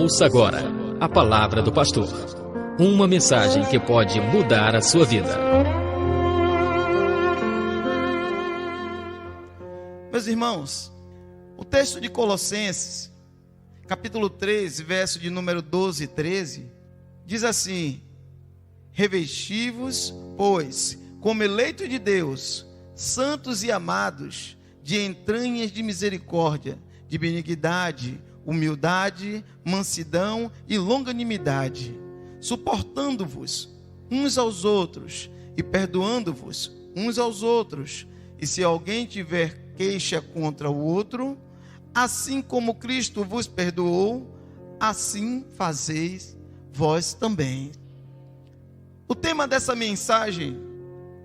Ouça agora a palavra do pastor. Uma mensagem que pode mudar a sua vida. Meus irmãos, o texto de Colossenses, capítulo 13, verso de número 12 e 13, diz assim: revesti-vos, pois, como eleito de Deus, santos e amados, de entranhas de misericórdia, de benignidade, humildade, mansidão e longanimidade, suportando-vos uns aos outros e perdoando-vos uns aos outros. E se alguém tiver queixa contra o outro, assim como Cristo vos perdoou, assim fazeis vós também. O tema dessa mensagem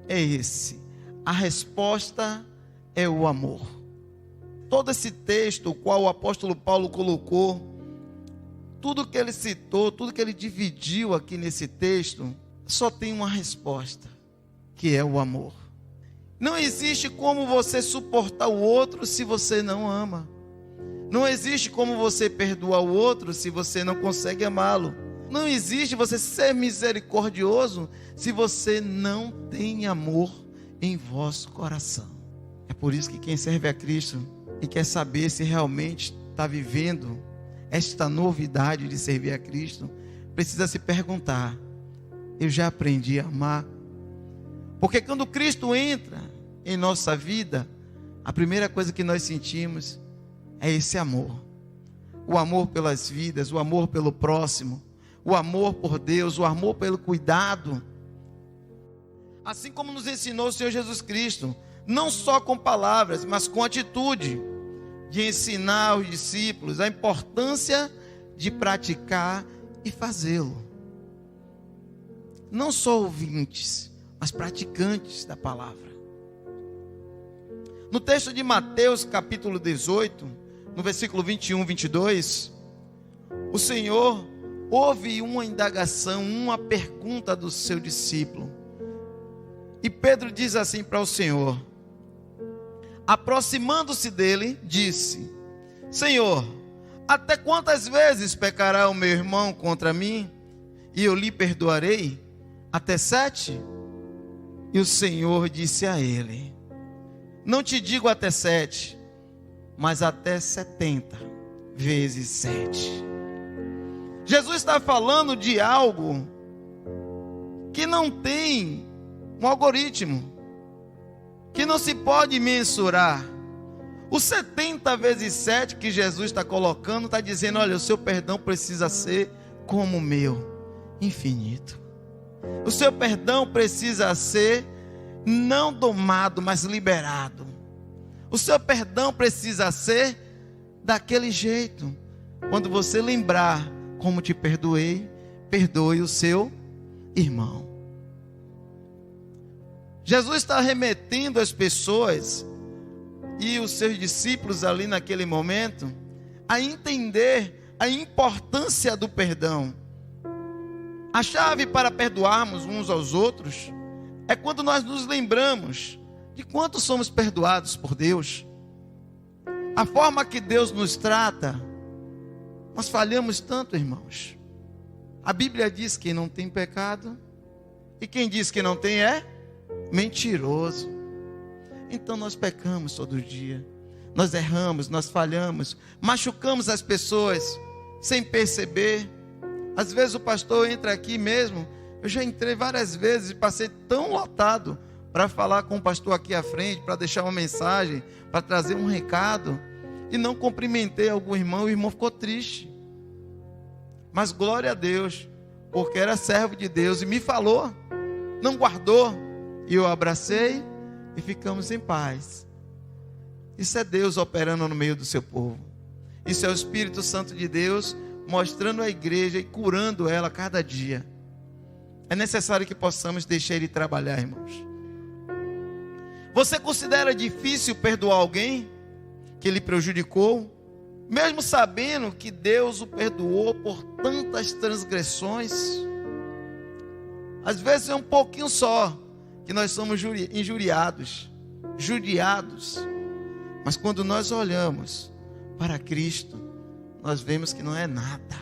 é esse: a resposta é o amor. Todo esse texto, o qual o apóstolo Paulo colocou, tudo que ele citou, tudo que ele dividiu aqui nesse texto, só tem uma resposta, que é o amor. Não existe como você suportar o outro se você não ama. Não existe como você perdoar o outro se você não consegue amá-lo. Não existe você ser misericordioso se você não tem amor em vosso coração. É por isso que quem serve a Cristo e quer saber se realmente está vivendo esta novidade de servir a Cristo, precisa se perguntar: eu já aprendi a amar? Porque quando Cristo entra em nossa vida, a primeira coisa que nós sentimos é esse amor. O amor pelas vidas, o amor pelo próximo, o amor por Deus, o amor pelo cuidado. Assim como nos ensinou o Senhor Jesus Cristo, não só com palavras, mas com atitude, de ensinar os discípulos a importância de praticar e fazê-lo. Não só ouvintes, mas praticantes da palavra. No texto de Mateus, capítulo 18, no versículo 21, 22, o Senhor ouve uma indagação, uma pergunta do seu discípulo. E Pedro diz assim para o Senhor, aproximando-se dele, disse: Senhor, até quantas vezes pecará o meu irmão contra mim, e eu lhe perdoarei? Até 7? E o Senhor disse a ele: não te digo até 7, mas até 70 vezes 7. Jesus está falando de algo que não tem um algoritmo, que não se pode mensurar. O 70 vezes 7 que Jesus está colocando, está dizendo: olha, o seu perdão precisa ser como o meu, infinito. O seu perdão precisa ser não domado, mas liberado. O seu perdão precisa ser daquele jeito. Quando você lembrar como te perdoei, perdoe o seu irmão. Jesus está remetendo as pessoas e os seus discípulos ali naquele momento a entender a importância do perdão. A chave para perdoarmos uns aos outros é quando nós nos lembramos de quanto somos perdoados por Deus. A forma que Deus nos trata, nós falhamos tanto, irmãos. A Bíblia diz que não tem pecado, e quem diz que não tem é mentiroso. Então nós pecamos todo dia, nós erramos, nós falhamos, machucamos as pessoas sem perceber. Às vezes o pastor entra aqui mesmo, eu já entrei várias vezes e passei tão lotado para falar com o pastor aqui à frente, para deixar uma mensagem, para trazer um recado, e não cumprimentei algum irmão, o irmão ficou triste. Mas glória a Deus, porque era servo de Deus e me falou, não guardou, e eu abracei e ficamos em paz. Isso é Deus operando no meio do seu povo. Isso é o Espírito Santo de Deus mostrando a igreja e curando ela cada dia. É necessário que possamos deixar Ele trabalhar, irmãos. Você considera difícil perdoar alguém que lhe prejudicou, mesmo sabendo que Deus o perdoou por tantas transgressões? Às vezes é um pouquinho só que nós somos injuriados, judiados. Mas quando nós olhamos para Cristo, nós vemos que não é nada.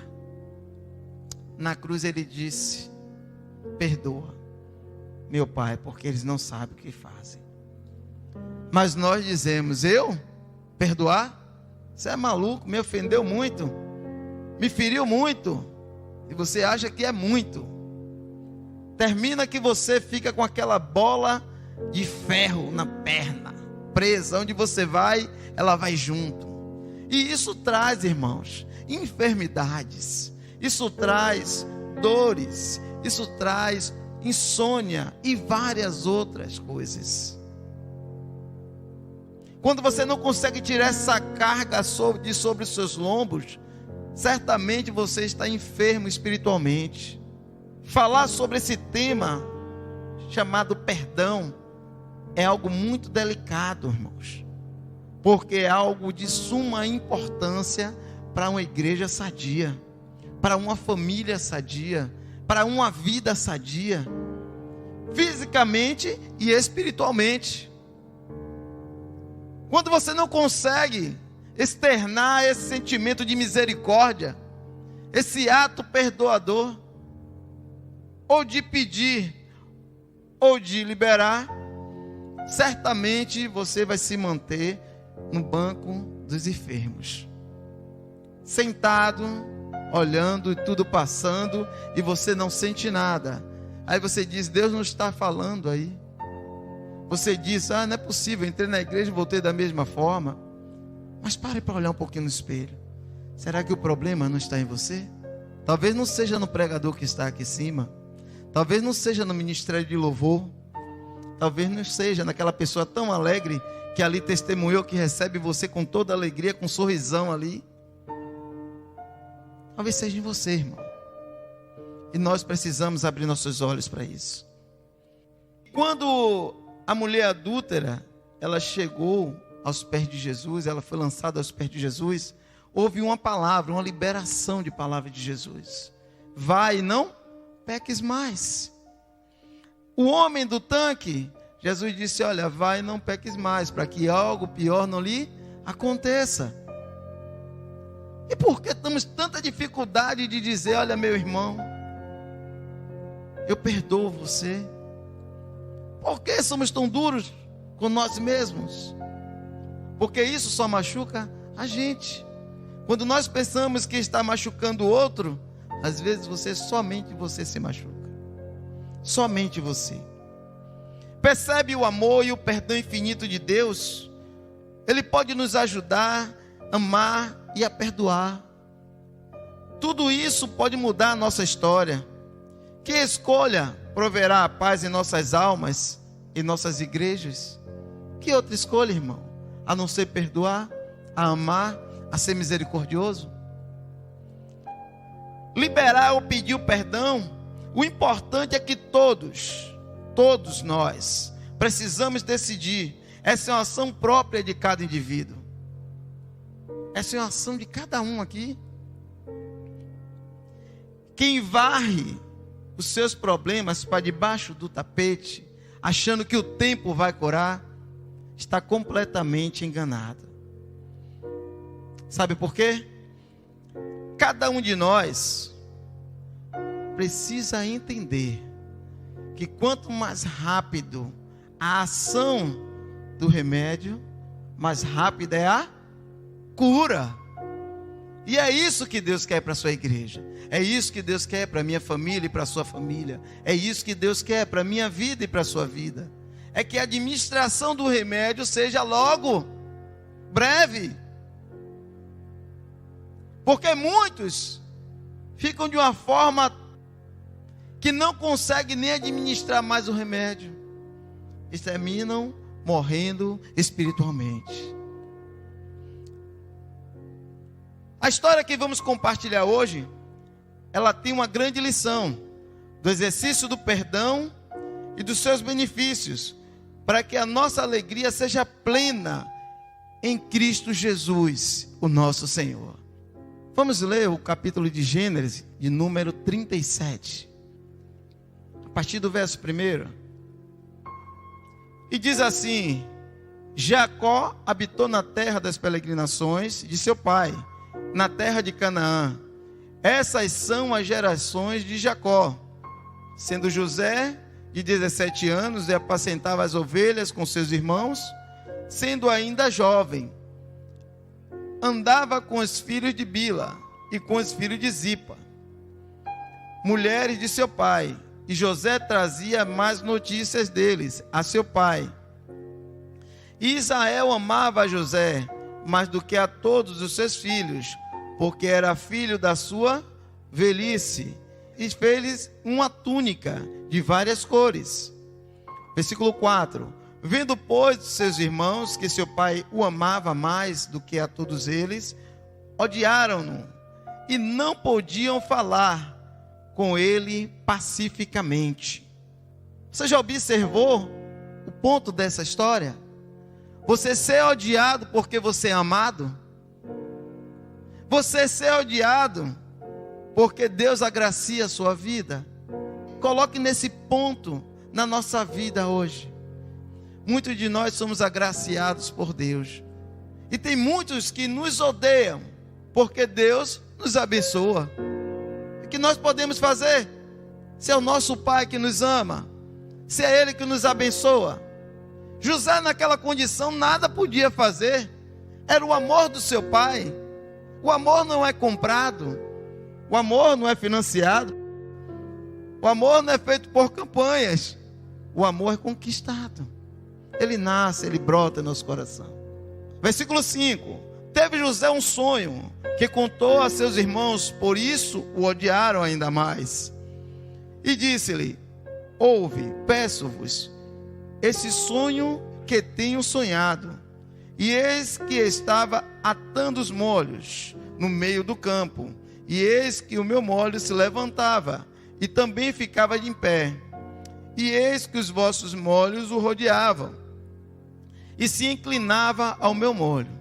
na cruz ele disse: perdoa, meu Pai, porque eles não sabem o que fazem. Mas nós dizemos: eu? Perdoar? Você é maluco, me ofendeu muito, me feriu muito, e você acha que é muito. Termina que você fica com aquela bola de ferro na perna, presa, onde você vai, ela vai junto. E isso traz, irmãos, enfermidades, isso traz dores, isso traz insônia e várias outras coisas. Quando você não consegue tirar essa carga sobre os seus lombos, certamente você está enfermo espiritualmente. Falar sobre esse tema chamado perdão é algo muito delicado, irmãos, porque é algo de suma importância para uma igreja sadia, para uma família sadia, para uma vida sadia, fisicamente e espiritualmente. Quando você não consegue externar esse sentimento de misericórdia, esse ato perdoador, ou de pedir, ou de liberar, certamente você vai se manter no banco dos enfermos, sentado, olhando e tudo passando, e você não sente nada. Aí você diz: Deus não está falando aí. Você diz: não é possível, entrei na igreja e voltei da mesma forma. Mas pare para olhar um pouquinho no espelho. Será que o problema não está em você? Talvez não seja no pregador que está aqui em cima, talvez não seja no ministério de louvor, talvez não seja naquela pessoa tão alegre que ali testemunhou, que recebe você com toda alegria, com um sorrisão ali. Talvez seja em você, irmão. E nós precisamos abrir nossos olhos para isso. Quando a mulher adúltera, ela chegou aos pés de Jesus, ela foi lançada aos pés de Jesus, houve uma palavra, uma liberação de palavra de Jesus: vai e não peques mais. O homem do tanque, Jesus disse: olha, vai e não peques mais, para que algo pior não lhe aconteça. E por que temos tanta dificuldade de dizer: olha, meu irmão, eu perdoo você? Por que somos tão duros com nós mesmos? Porque isso só machuca a gente. Quando nós pensamos que está machucando o outro, às vezes somente você se machuca. Somente você. Percebe o amor e o perdão infinito de Deus? Ele pode nos ajudar a amar e a perdoar. Tudo isso pode mudar a nossa história. Que escolha proverá a paz em nossas almas, em nossas igrejas? Que outra escolha, irmão, a não ser perdoar, a amar, a ser misericordioso? Liberar ou pedir o perdão, o importante é que todos nós precisamos decidir. Essa é uma ação própria de cada indivíduo. Essa é uma ação de cada um aqui. Quem varre os seus problemas para debaixo do tapete, achando que o tempo vai curar, está completamente enganado. Sabe por quê? Cada um de nós precisa entender que quanto mais rápido a ação do remédio, mais rápida é a cura. E é isso que Deus quer para a sua igreja. É isso que Deus quer para a minha família e para a sua família. É isso que Deus quer para a minha vida e para a sua vida. É que a administração do remédio seja logo, breve. Porque muitos ficam de uma forma que não conseguem nem administrar mais o remédio. E terminam morrendo espiritualmente. A história que vamos compartilhar hoje, ela tem uma grande lição do exercício do perdão e dos seus benefícios, para que a nossa alegria seja plena em Cristo Jesus, o nosso Senhor. Vamos ler o capítulo de Gênesis, de número 37, a partir do verso 1. E diz assim: Jacó habitou na terra das peregrinações de seu pai, na terra de Canaã. Essas são as gerações de Jacó. Sendo José de 17 anos e apacentava as ovelhas com seus irmãos, sendo ainda jovem, andava com os filhos de Bila e com os filhos de Zipa, mulheres de seu pai, e José trazia mais notícias deles a seu pai. E Israel amava a José mais do que a todos os seus filhos, porque era filho da sua velhice, e fez-lhes uma túnica de várias cores. Versículo 4. Vendo, pois, seus irmãos que seu pai o amava mais do que a todos eles, odiaram-no e não podiam falar com ele pacificamente. Você já observou o ponto dessa história? Você ser odiado porque você é amado? Você ser odiado porque Deus agracia a sua vida? Coloque nesse ponto na nossa vida hoje. Muitos de nós somos agraciados por Deus. E tem muitos que nos odeiam porque Deus nos abençoa. O que nós podemos fazer? Se é o nosso Pai que nos ama, se é Ele que nos abençoa. José, naquela condição, nada podia fazer. Era o amor do seu pai. O amor não é comprado. O amor não é financiado. O amor não é feito por campanhas. O amor é conquistado. Ele nasce, ele brota no nosso coração. Versículo 5. Teve José um sonho que contou a seus irmãos, por isso o odiaram ainda mais. E disse-lhe: ouve, peço-vos, esse sonho que tenho sonhado. E eis que estava atando os molhos no meio do campo. E eis que o meu molho se levantava e também ficava de pé. E eis que os vossos molhos o rodeavam e se inclinava ao meu molho.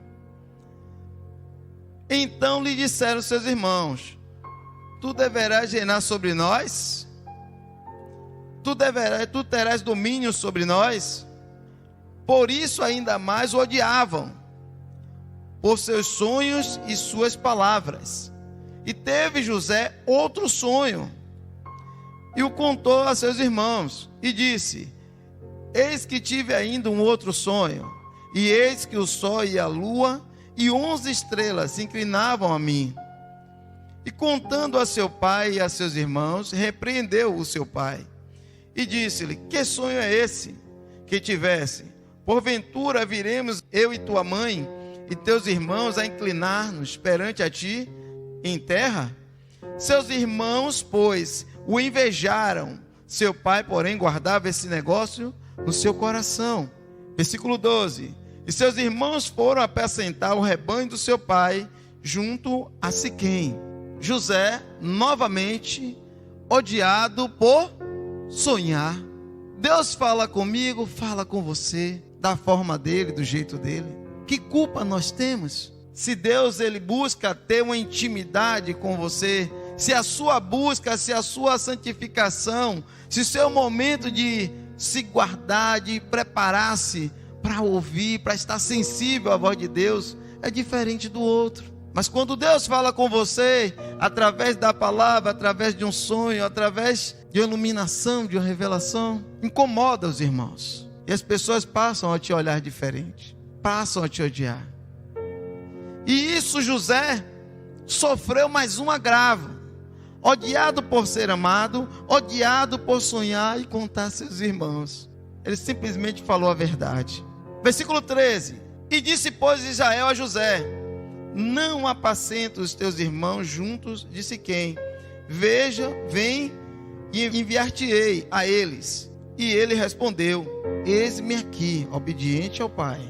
Então lhe disseram seus irmãos: tu deverás reinar sobre nós? Tu terás domínio sobre nós? Por isso ainda mais o odiavam, por seus sonhos e suas palavras. E teve José outro sonho, e o contou a seus irmãos, e disse: eis que tive ainda um outro sonho, e eis que o sol e a lua e 11 estrelas se inclinavam a mim. E contando a seu pai e a seus irmãos, repreendeu o seu pai, e disse-lhe: que sonho é esse que tivesse? Porventura viremos eu e tua mãe e teus irmãos a inclinar-nos perante a ti em terra? Seus irmãos, pois, o invejaram. Seu pai, porém, guardava esse negócio no seu coração. Versículo 12. E seus irmãos foram apacentar o rebanho do seu pai junto a Siquém. José, novamente, odiado por sonhar. Deus fala comigo, fala com você, da forma dele, do jeito dele. Que culpa nós temos? Se Deus, ele busca ter uma intimidade com você, se a sua busca, se a sua santificação, se o seu momento de se guardar, de preparar-se para ouvir, para estar sensível à voz de Deus, é diferente do outro. Mas quando Deus fala com você, através da palavra, através de um sonho, através de uma iluminação, de uma revelação, incomoda os irmãos. E as pessoas passam a te olhar diferente, passam a te odiar. E isso José sofreu mais um agravo. Odiado por ser amado, odiado por sonhar e contar a seus irmãos. Ele simplesmente falou a verdade. Versículo 13. E disse, pois, Israel a José: não apacenta os teus irmãos juntos de Siquém. Veja, vem e enviar-te-ei a eles. E ele respondeu: eis-me aqui, obediente ao pai.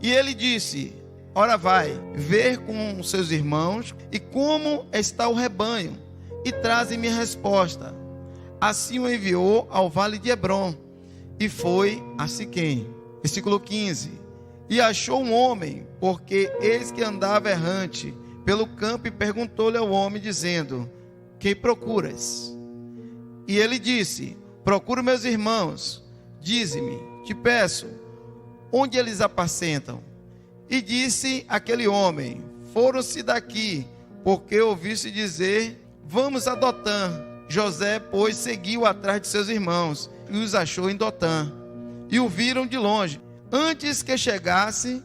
E ele disse: ora vai, ver com seus irmãos e como está o rebanho, e traze-me resposta. Assim o enviou ao vale de Hebrom, e foi a Siquém. Versículo 15. E achou um homem, porque eis que andava errante pelo campo, e perguntou-lhe ao homem, dizendo: quem procuras? E ele disse: procuro meus irmãos. Dize-me, te peço, onde eles apacentam? E disse aquele homem: foram-se daqui, porque ouviste dizer vamos a Dotã. José, pois, seguiu atrás de seus irmãos e os achou em Dotã. E o viram de longe. Antes que chegasse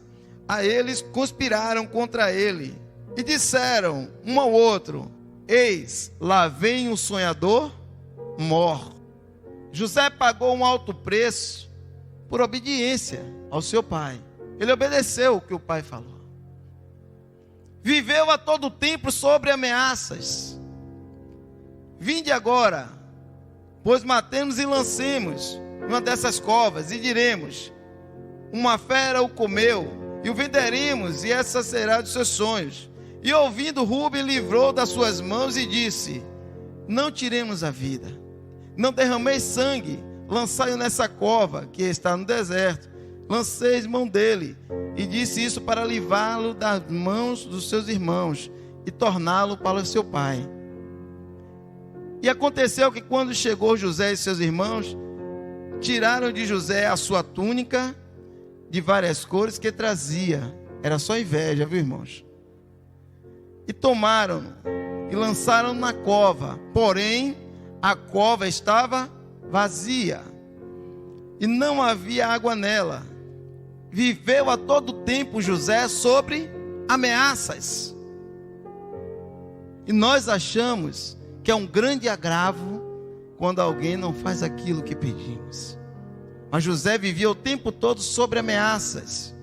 a eles, conspiraram contra ele e disseram um ao outro: eis, lá vem um sonhador mor. José pagou um alto preço por obediência ao seu pai. Ele obedeceu o que o pai falou. Viveu a todo tempo sobre ameaças. Vinde agora, pois matemos e lancemos uma dessas covas, e diremos: uma fera o comeu, e o venderemos, e essa será dos seus sonhos. E ouvindo, Rúben livrou das suas mãos e disse: não tiremos a vida, não derrameis sangue, lançai-o nessa cova que está no deserto, lanceis mão dele. E disse isso para livrá-lo das mãos dos seus irmãos e torná-lo para o seu pai. E aconteceu que quando chegou José e seus irmãos, tiraram de José a sua túnica de várias cores que trazia. Era só inveja, viu, irmãos? E tomaram e lançaram na cova. Porém, a cova estava vazia e não havia água nela. Viveu a todo tempo José sobre ameaças. E nós achamos que é um grande agravo quando alguém não faz aquilo que pedimos. Mas José vivia o tempo todo sobre ameaças.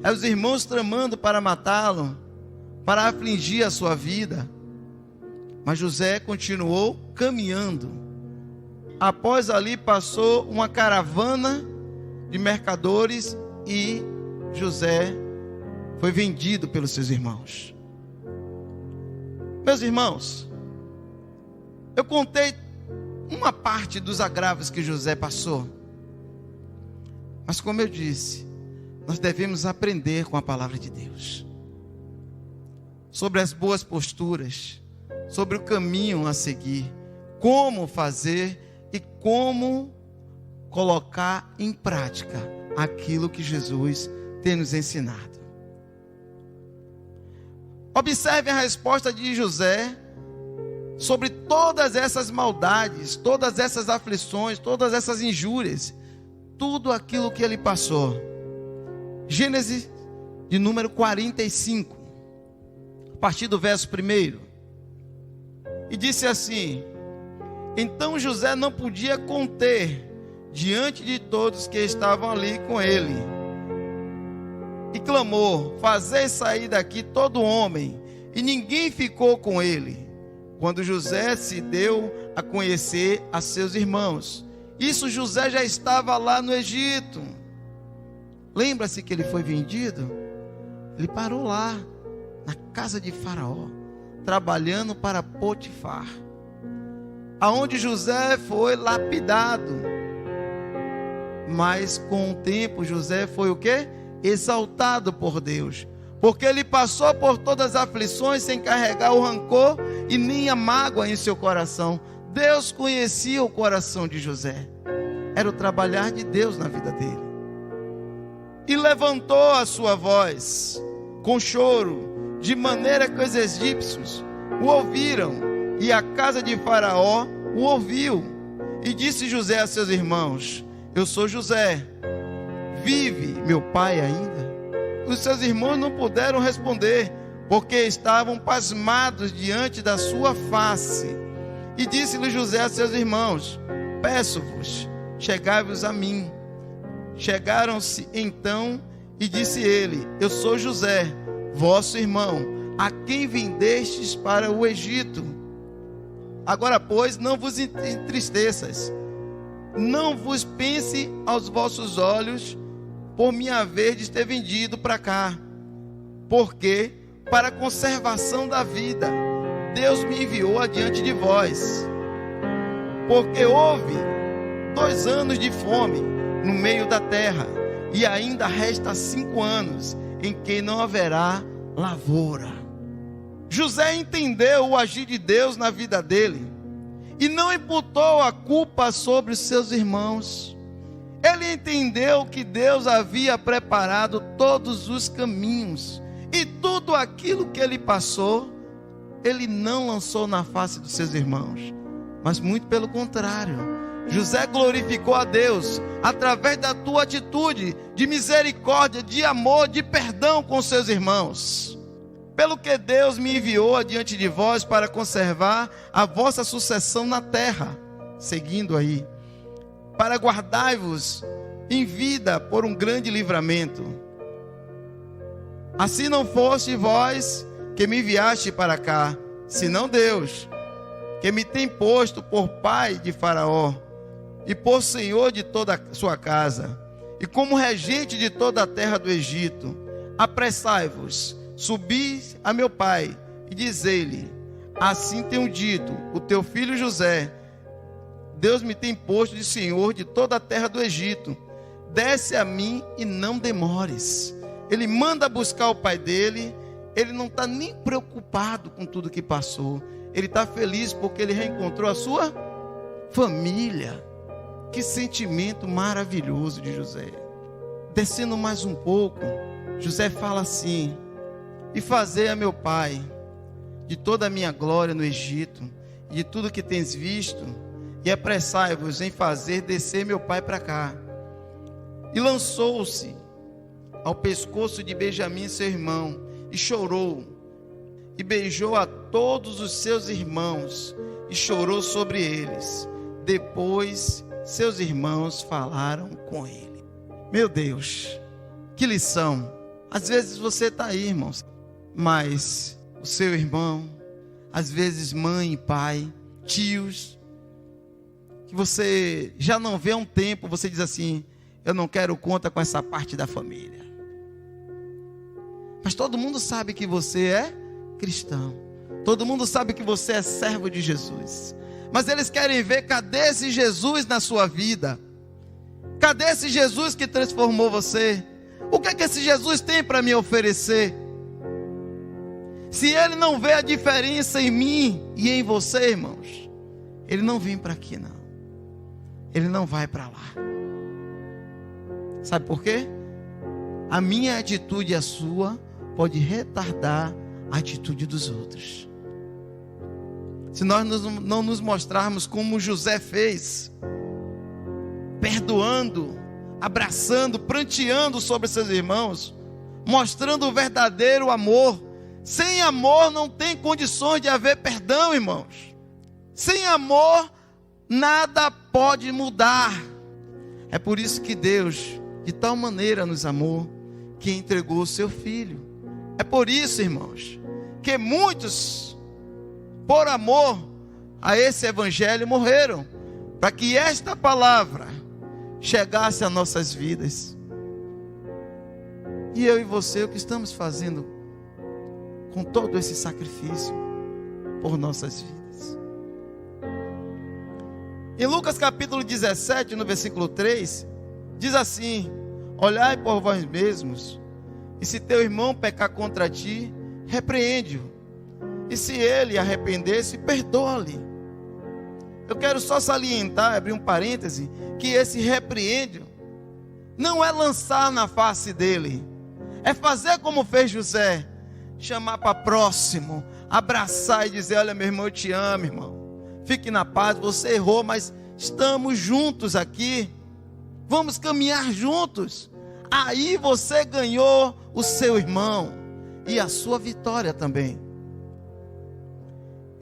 Aí os irmãos tramando para matá-lo, para afligir a sua vida. Mas José continuou caminhando. Após ali passou uma caravana de mercadores e José foi vendido pelos seus irmãos. Meus irmãos, eu contei uma parte dos agravos que José passou. Mas como eu disse, nós devemos aprender com a palavra de Deus. Sobre as boas posturas, sobre o caminho a seguir, como fazer e como colocar em prática aquilo que Jesus tem nos ensinado. Observe a resposta de José sobre todas essas maldades, todas essas aflições, todas essas injúrias, tudo aquilo que ele passou. Gênesis de número 45, a partir do verso 1. E disse assim: então José não podia conter diante de todos que estavam ali com ele, e clamou: fazei sair daqui todo homem. E ninguém ficou com ele, quando José se deu a conhecer a seus irmãos. Isso, José já estava lá no Egito. Lembra-se que ele foi vendido? Ele parou lá, na casa de Faraó, trabalhando para Potifar, aonde José foi lapidado. Mas com o tempo José foi o quê? Exaltado por Deus, porque ele passou por todas as aflições sem carregar o rancor e nem a mágoa em seu coração. Deus conhecia o coração de José. Era o trabalhar de Deus na vida dele. E levantou a sua voz com choro, de maneira que os egípcios o ouviram, e a casa de Faraó o ouviu. E disse José a seus irmãos: eu sou José, vive meu pai ainda? Os seus irmãos não puderam responder, porque estavam pasmados diante da sua face. E disse-lhe José a seus irmãos: peço-vos, chegai-vos a mim. Chegaram-se então, e disse ele: eu sou José, vosso irmão, a quem vendestes para o Egito. Agora, pois, não vos entristeças, não vos pense aos vossos olhos por me haverdes ter vendido para cá, porque para a conservação da vida Deus me enviou adiante de vós. Porque houve 2 anos de fome no meio da terra, e ainda resta 5 anos em que não haverá lavoura. José entendeu o agir de Deus na vida dele e não imputou a culpa sobre os seus irmãos. Ele entendeu que Deus havia preparado todos os caminhos, e tudo aquilo que ele passou ele não lançou na face dos seus irmãos, mas muito pelo contrário. José glorificou a Deus através da tua atitude de misericórdia, de amor, de perdão com seus irmãos. Pelo que Deus me enviou adiante de vós para conservar a vossa sucessão na terra, seguindo aí, para guardai-vos em vida por um grande livramento. Assim não foste vós que me enviaste para cá, senão Deus, que me tem posto por pai de Faraó, e por senhor de toda a sua casa, e como regente de toda a terra do Egito. Apressai-vos, subi a meu pai, e dizei-lhe: assim tenho dito, o teu filho José, Deus me tem posto de senhor de toda a terra do Egito. Desce a mim e não demores. Ele manda buscar o pai dele. Ele não está nem preocupado com tudo que passou. Ele está feliz porque ele reencontrou a sua família. Que sentimento maravilhoso de José. Descendo mais um pouco, José fala assim: e fazei a meu pai de toda a minha glória no Egito, e de tudo que tens visto, e apressai-vos em fazer descer meu pai para cá. E lançou-se ao pescoço de Benjamim, seu irmão, e chorou, e beijou a todos os seus irmãos, e chorou sobre eles. Depois seus irmãos falaram com ele. Meu Deus, que lição. Às vezes você está aí, irmãos, mas o seu irmão, às vezes mãe e pai, tios, que você já não vê há um tempo, você diz assim: eu não quero conta com essa parte da família. Mas todo mundo sabe que você é cristão. Todo mundo sabe que você é servo de Jesus. Mas eles querem ver: cadê esse Jesus na sua vida? Cadê esse Jesus que transformou você? O que é que esse Jesus tem para me oferecer? Se ele não vê a diferença em mim e em você, irmãos, ele não vem para aqui não. Ele não vai para lá. Sabe por quê? A minha atitude e a sua pode retardar a atitude dos outros. Se nós não nos mostrarmos como José fez, perdoando, abraçando, pranteando sobre seus irmãos, mostrando o verdadeiro amor. Sem amor não tem condições de haver perdão, irmãos. Sem amor nada pode mudar. É por isso que Deus de tal maneira nos amou, que entregou o seu Filho. É por isso, irmãos, que muitos, por amor a esse evangelho, morreram, para que esta palavra chegasse às nossas vidas. E eu e você, o que estamos fazendo com todo esse sacrifício por nossas vidas? Em Lucas capítulo 17, no versículo 3, diz assim: olhai por vós mesmos, e se teu irmão pecar contra ti, repreende-o, e se ele arrepender-se, perdoa-lhe. Eu quero só salientar, abrir um parêntese, que esse repreende não é lançar na face dele, é fazer como fez José, chamar para próximo, abraçar e dizer: olha, meu irmão, eu te amo, irmão, fique na paz, você errou, mas estamos juntos aqui, vamos caminhar juntos. Aí você ganhou o seu irmão e a sua vitória também.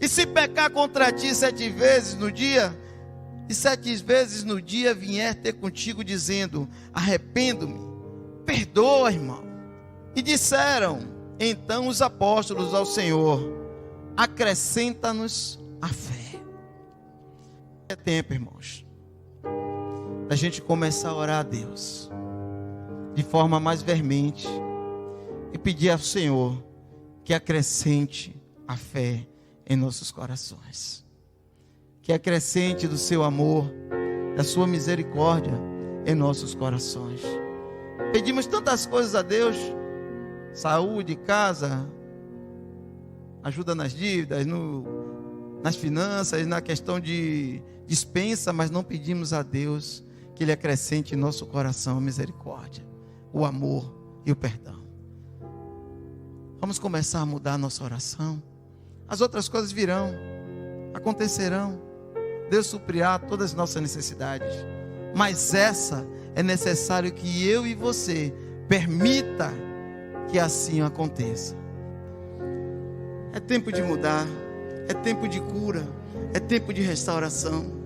E se pecar contra ti 7 vezes no dia, e 7 vezes no dia vier ter contigo dizendo: arrependo-me, perdoa, irmão. E disseram então os apóstolos ao Senhor: acrescenta-nos a fé. É tempo, irmãos, da gente começar a orar a Deus de forma mais veemente e pedir ao Senhor que acrescente a fé em nossos corações, que acrescente do seu amor, da sua misericórdia em nossos corações. Pedimos tantas coisas a Deus: saúde, casa, ajuda nas dívidas, nas finanças, na questão de dispensa, mas não pedimos a Deus que Ele acrescente em nosso coração a misericórdia, o amor e o perdão. Vamos começar a mudar a nossa oração, As outras coisas virão, acontecerão. Deus suprirá todas as nossas necessidades. Mas essa é necessário que eu e você permita que assim aconteça. É tempo de mudar, é tempo de cura, é tempo de restauração.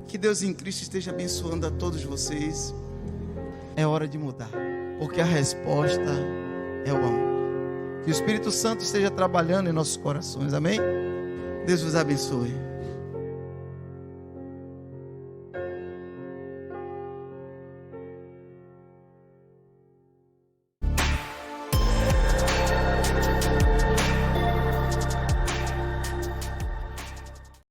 Que Deus em Cristo esteja abençoando a todos vocês. É hora de mudar, porque a resposta é o amor. Que o Espírito Santo esteja trabalhando em nossos corações, amém? Deus vos abençoe.